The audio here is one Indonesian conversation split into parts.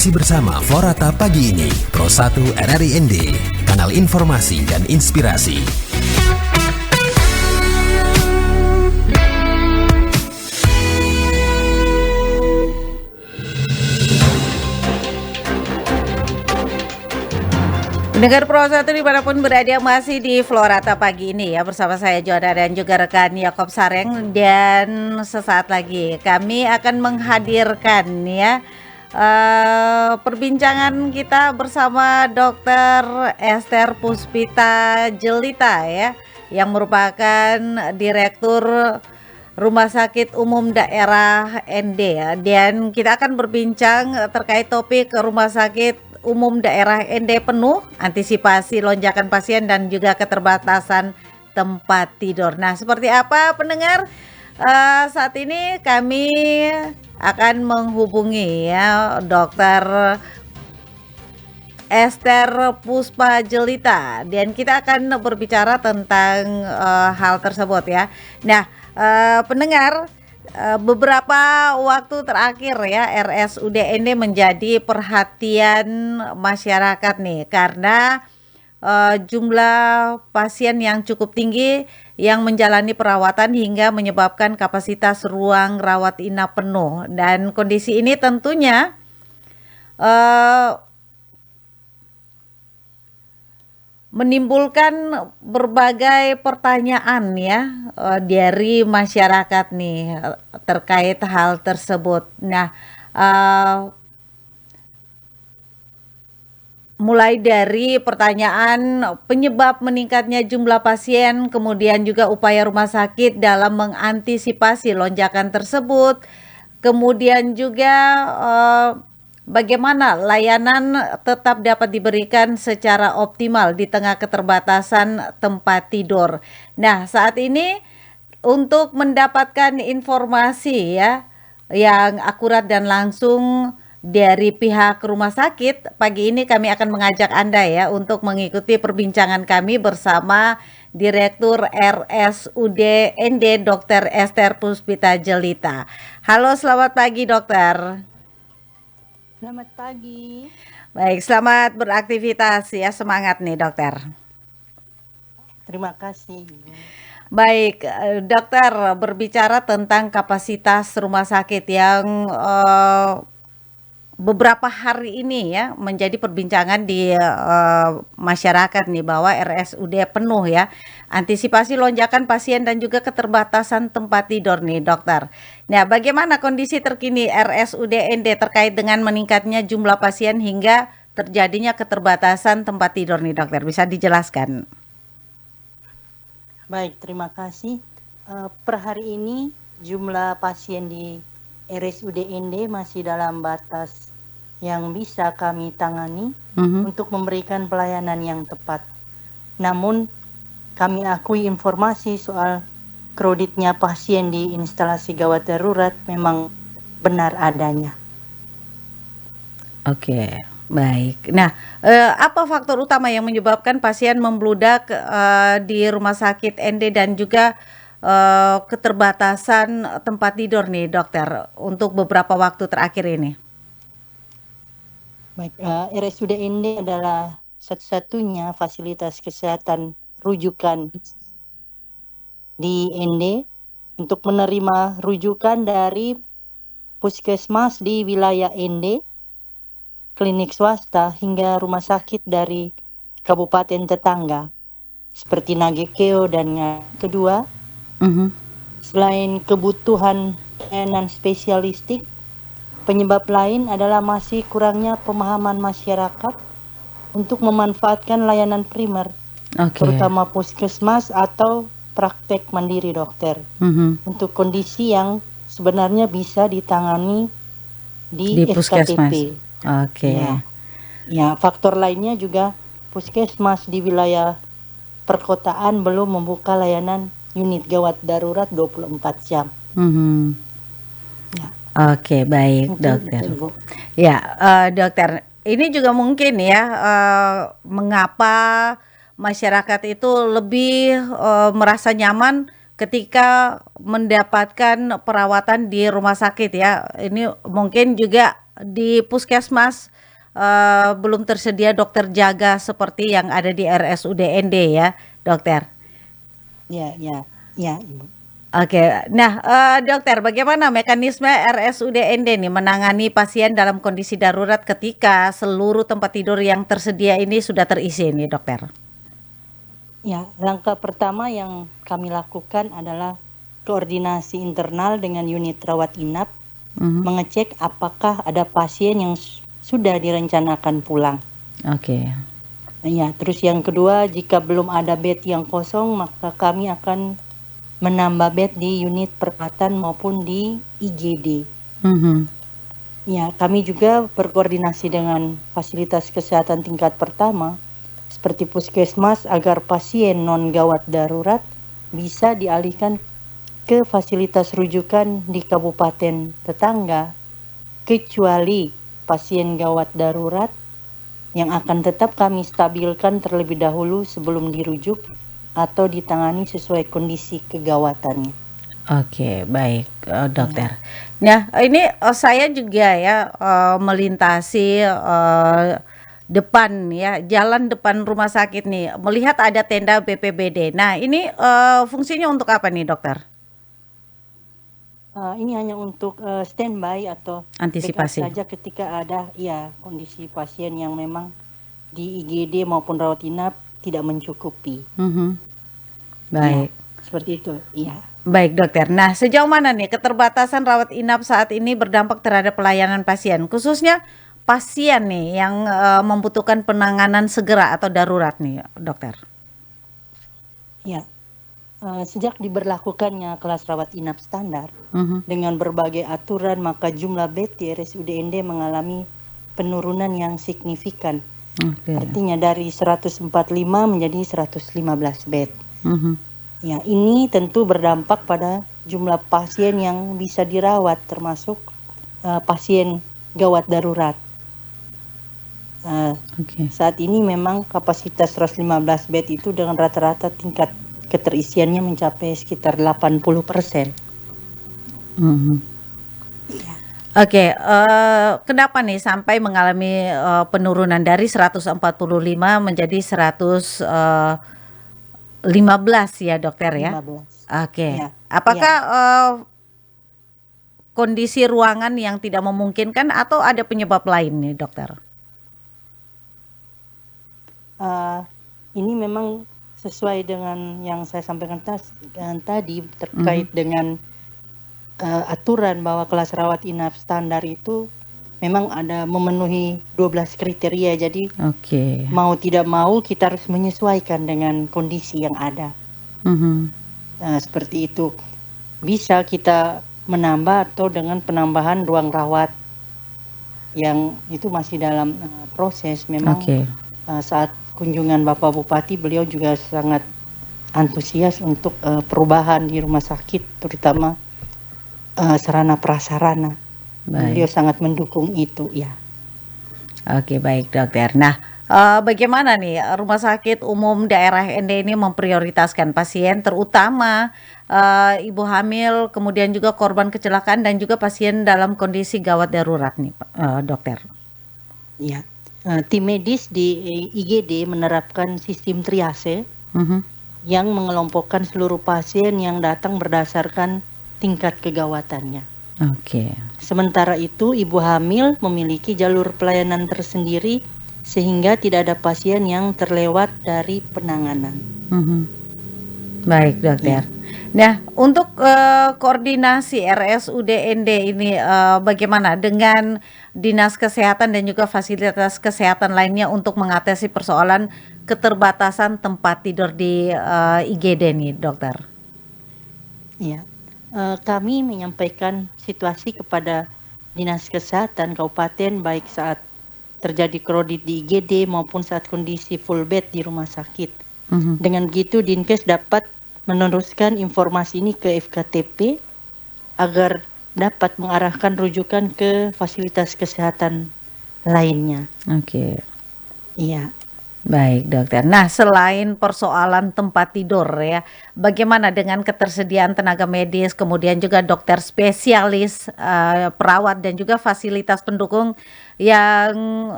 Masih bersama Florata pagi ini, Pro 1 RRI ND, kanal informasi dan inspirasi. Pendengar Pro 1 dimanapun berada masih di Florata pagi ini ya, bersama saya Joanna dan juga rekan Yakob Sareng. Dan sesaat lagi kami akan menghadirkan ya perbincangan kita bersama Dr. Esther Puspita Jelita ya, yang merupakan Direktur Rumah Sakit Umum Daerah ND ya. Dan kita akan berbincang terkait topik Rumah Sakit Umum Daerah ND penuh, antisipasi lonjakan pasien dan juga keterbatasan tempat tidur. Nah, seperti apa pendengar? Saat ini kami akan menghubungi ya Dr. Esther Puspa Jelita, dan kita akan berbicara tentang hal tersebut ya. Nah, pendengar, beberapa waktu terakhir ya RSUD ND menjadi perhatian masyarakat nih, karena jumlah pasien yang cukup tinggi yang menjalani perawatan hingga menyebabkan kapasitas ruang rawat inap penuh. Dan kondisi ini tentunya menimbulkan berbagai pertanyaan ya dari masyarakat nih terkait hal tersebut. Nah, mulai dari pertanyaan penyebab meningkatnya jumlah pasien, kemudian juga upaya rumah sakit dalam mengantisipasi lonjakan tersebut, kemudian juga bagaimana layanan tetap dapat diberikan secara optimal di tengah keterbatasan tempat tidur. Nah, saat ini untuk mendapatkan informasi ya yang akurat dan langsung dari pihak rumah sakit, pagi ini kami akan mengajak Anda ya untuk mengikuti perbincangan kami bersama Direktur RSUD ND Dr. Esther Puspita Jelita. Halo, selamat pagi dokter. Selamat pagi. Baik, selamat beraktivitas ya, semangat nih dokter. Terima kasih. Baik, dokter, berbicara tentang kapasitas rumah sakit yang beberapa hari ini ya menjadi perbincangan di masyarakat nih, bahwa RSUD penuh ya, antisipasi lonjakan pasien dan juga keterbatasan tempat tidur nih dokter. Nah, bagaimana kondisi terkini RSUD ND terkait dengan meningkatnya jumlah pasien hingga terjadinya keterbatasan tempat tidur nih dokter, bisa dijelaskan? Baik, terima kasih. Per hari ini jumlah pasien di RSUD ND masih dalam batas yang bisa kami tangani untuk memberikan pelayanan yang tepat. Namun kami akui informasi soal kreditnya pasien di instalasi gawat darurat memang benar adanya. Oke, baik. Nah, apa faktor utama yang menyebabkan pasien membludak di rumah sakit ND dan juga keterbatasan tempat tidur nih dokter untuk beberapa waktu terakhir ini? Baik, RSUD ND adalah satu-satunya fasilitas kesehatan rujukan di ND untuk menerima rujukan dari puskesmas di wilayah ND, klinik swasta hingga rumah sakit dari kabupaten tetangga seperti Nagekeo. Dan yang kedua, selain kebutuhan pelayanan spesialistik, penyebab lain adalah masih kurangnya pemahaman masyarakat untuk memanfaatkan layanan primer, terutama puskesmas atau praktek mandiri dokter, untuk kondisi yang sebenarnya bisa ditangani di puskesmas. FKTP. Ya, faktor lainnya juga puskesmas di wilayah perkotaan belum membuka layanan unit gawat darurat 24 jam. Ya. Oke, baik dokter. Ya, dokter, ini juga mungkin ya mengapa masyarakat itu lebih merasa nyaman ketika mendapatkan perawatan di rumah sakit ya. Ini mungkin juga di puskesmas belum tersedia dokter jaga seperti yang ada di RSUD ND ya, dokter. Ya, ya, ya, Ibu. Oke, nah dokter, bagaimana mekanisme RSUD ND nih menangani pasien dalam kondisi darurat ketika seluruh tempat tidur yang tersedia ini sudah terisi nih, dokter? Ya, langkah pertama yang kami lakukan adalah koordinasi internal dengan unit rawat inap, mengecek apakah ada pasien yang sudah direncanakan pulang. Oke. Ya, terus yang kedua, jika belum ada bed yang kosong, maka kami akan menambah bed di unit perawatan maupun di IGD. Ya, kami juga berkoordinasi dengan fasilitas kesehatan tingkat pertama seperti puskesmas agar pasien non gawat darurat bisa dialihkan ke fasilitas rujukan di kabupaten tetangga, kecuali pasien gawat darurat yang akan tetap kami stabilkan terlebih dahulu sebelum dirujuk atau ditangani sesuai kondisi kegawatannya. Oke, baik, dokter. Nah, ini saya juga ya melintasi depan ya, jalan depan rumah sakit nih, melihat ada tenda BPBD. Nah, ini fungsinya untuk apa nih, dokter? Ini hanya untuk standby atau Antisipasi. backup saja ketika ada ya kondisi pasien yang memang di IGD maupun rawat inap tidak mencukupi. Baik. Ya, seperti itu, iya. Baik, dokter. Nah, sejauh mana nih keterbatasan rawat inap saat ini berdampak terhadap pelayanan pasien, khususnya pasien nih yang membutuhkan penanganan segera atau darurat nih, dokter? Ya, sejak diberlakukannya kelas rawat inap standar dengan berbagai aturan, maka jumlah bed di RSUD ND mengalami penurunan yang signifikan. Artinya dari 145 menjadi 115 bed. Ya, ini tentu berdampak pada jumlah pasien yang bisa dirawat, termasuk pasien gawat darurat. Saat ini memang kapasitas 115 bed itu dengan rata-rata tingkat keterisiannya mencapai sekitar 80%. Oke, kenapa nih sampai mengalami penurunan dari 145 menjadi 115 ya, dokter ya? 15. Oke. Ya, Apakah kondisi ruangan yang tidak memungkinkan atau ada penyebab lain nih, dokter? Ini memang sesuai dengan yang saya sampaikan tadi terkait dengan aturan bahwa kelas rawat inap standar itu memang ada memenuhi 12 kriteria. Jadi mau tidak mau kita harus menyesuaikan dengan kondisi yang ada. Seperti itu. Bisa kita menambah atau dengan penambahan ruang rawat yang itu masih dalam proses. Memang saat kunjungan Bapak Bupati, beliau juga sangat antusias untuk perubahan di rumah sakit, terutama sarana prasarana. Beliau sangat mendukung itu ya. Oke, baik, dokter. Nah, bagaimana nih Rumah Sakit Umum Daerah ND ini memprioritaskan pasien, terutama ibu hamil, kemudian juga korban kecelakaan dan juga pasien dalam kondisi gawat darurat nih, dokter? Ya, tim medis di IGD menerapkan sistem triase yang mengelompokkan seluruh pasien yang datang berdasarkan tingkat kegawatannya. Sementara itu, ibu hamil memiliki jalur pelayanan tersendiri sehingga tidak ada pasien yang terlewat dari penanganan. Baik, dokter. Nah, untuk koordinasi RSUD ND ini bagaimana dengan Dinas Kesehatan dan juga fasilitas kesehatan lainnya untuk mengatasi persoalan keterbatasan tempat tidur di IGD nih, dokter? Iya. Kami menyampaikan situasi kepada Dinas Kesehatan Kabupaten baik saat terjadi kredit di IGD maupun saat kondisi full bed di rumah sakit. Dengan begitu Dinkes dapat meneruskan informasi ini ke FKTP agar dapat mengarahkan rujukan ke fasilitas kesehatan lainnya. Iya. Baik dokter. Nah selain persoalan tempat tidur ya, bagaimana dengan ketersediaan tenaga medis, kemudian juga dokter spesialis, perawat dan juga fasilitas pendukung yang,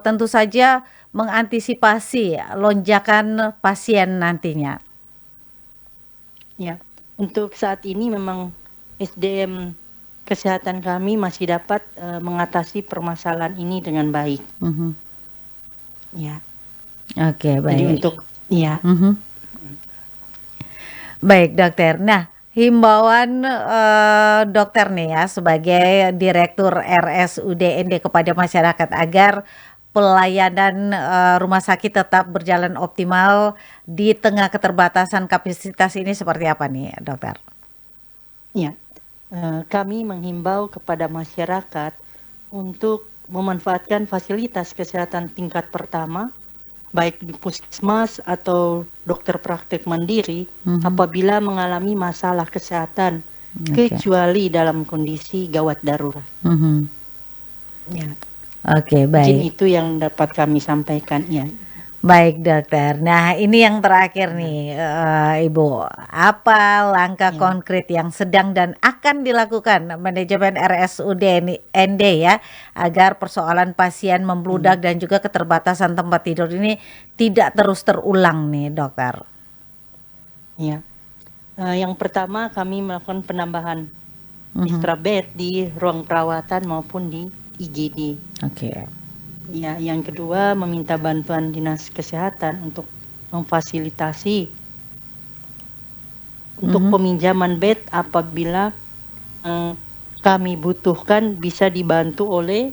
tentu saja mengantisipasi lonjakan pasien nantinya? Ya, untuk saat ini memang SDM kesehatan kami masih dapat mengatasi permasalahan ini dengan baik. Ya, Oke jadi baik. untuk ya, Mhm. Baik dokter. Nah, himbauan, dokter nih ya sebagai Direktur RSUD ND kepada masyarakat agar pelayanan, rumah sakit tetap berjalan optimal di tengah keterbatasan kapasitas ini seperti apa nih dokter? ya. Kami menghimbau kepada masyarakat untuk memanfaatkan fasilitas kesehatan tingkat pertama, baik di puskesmas atau dokter praktek mandiri, apabila mengalami masalah kesehatan, Oke. kecuali dalam kondisi gawat darurat. Mhm. Ya, Oke mungkin baik. itu yang dapat kami sampaikan. Ya, Baik dokter. Nah ini yang terakhir nih, Ibu, apa langkah ya. konkret yang sedang dan akan dilakukan manajemen RSUD ND ya, agar persoalan pasien membludak dan juga keterbatasan tempat tidur ini tidak terus terulang nih dokter? Ya. Yang pertama kami melakukan penambahan Mhm. extra bed di ruang perawatan maupun di IGD. Oke. Ya, yang kedua meminta bantuan dinas kesehatan untuk memfasilitasi untuk peminjaman bed apabila kami butuhkan bisa dibantu oleh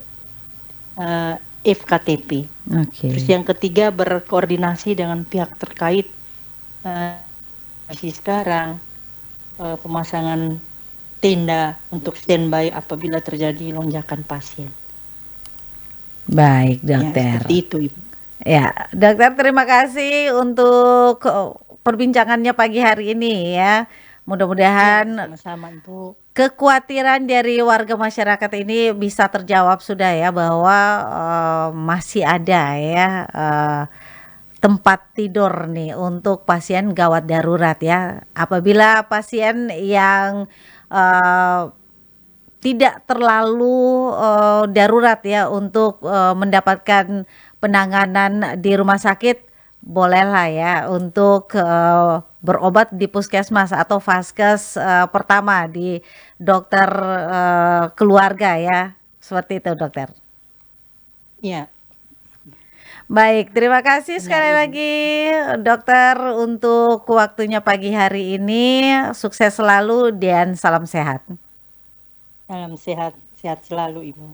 FKTP. Oke. Terus yang ketiga berkoordinasi dengan pihak terkait masih sekarang pemasangan tenda untuk standby apabila terjadi lonjakan pasien. Baik Ya, dokter. seperti itu, Ibu. Ya, dokter terima kasih untuk perbincangannya pagi hari ini ya. Mudah-mudahan Sama-sama, Ibu. kekhawatiran dari warga masyarakat ini bisa terjawab sudah ya bahwa masih ada ya tempat tidur nih untuk pasien gawat darurat ya. Apabila pasien yang tidak terlalu darurat ya untuk mendapatkan penanganan di rumah sakit, bolehlah ya untuk berobat di puskesmas atau vaskes pertama di dokter keluarga ya, seperti itu dokter. Ya, Baik, terima kasih benar, sekali Ibu. lagi dokter untuk waktunya pagi hari ini. Sukses selalu dan salam sehat. Salam sehat, sehat selalu, Ibu.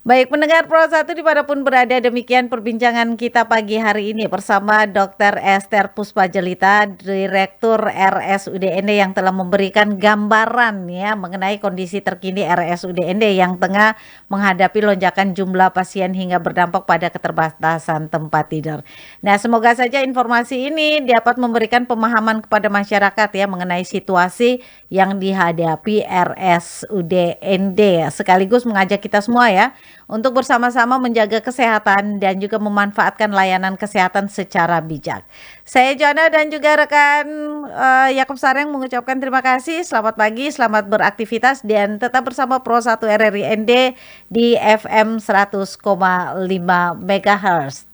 Baik, pendengar Pro 1 dimanapun berada, demikian perbincangan kita pagi hari ini bersama Dr. Esther Puspajelita, Direktur RSUD ND yang telah memberikan gambaran ya mengenai kondisi terkini RSUD ND yang tengah menghadapi lonjakan jumlah pasien hingga berdampak pada keterbatasan tempat tidur. Nah, semoga saja informasi ini dapat memberikan pemahaman kepada masyarakat ya mengenai situasi yang dihadapi RSUD ND, sekaligus mengajak kita semua ya untuk bersama-sama menjaga kesehatan dan juga memanfaatkan layanan kesehatan secara bijak. Saya Joanna dan juga rekan Yakob Sareng mengucapkan terima kasih. Selamat pagi, selamat beraktivitas dan tetap bersama Pro 1 RRI ND di FM 100,5 MHz.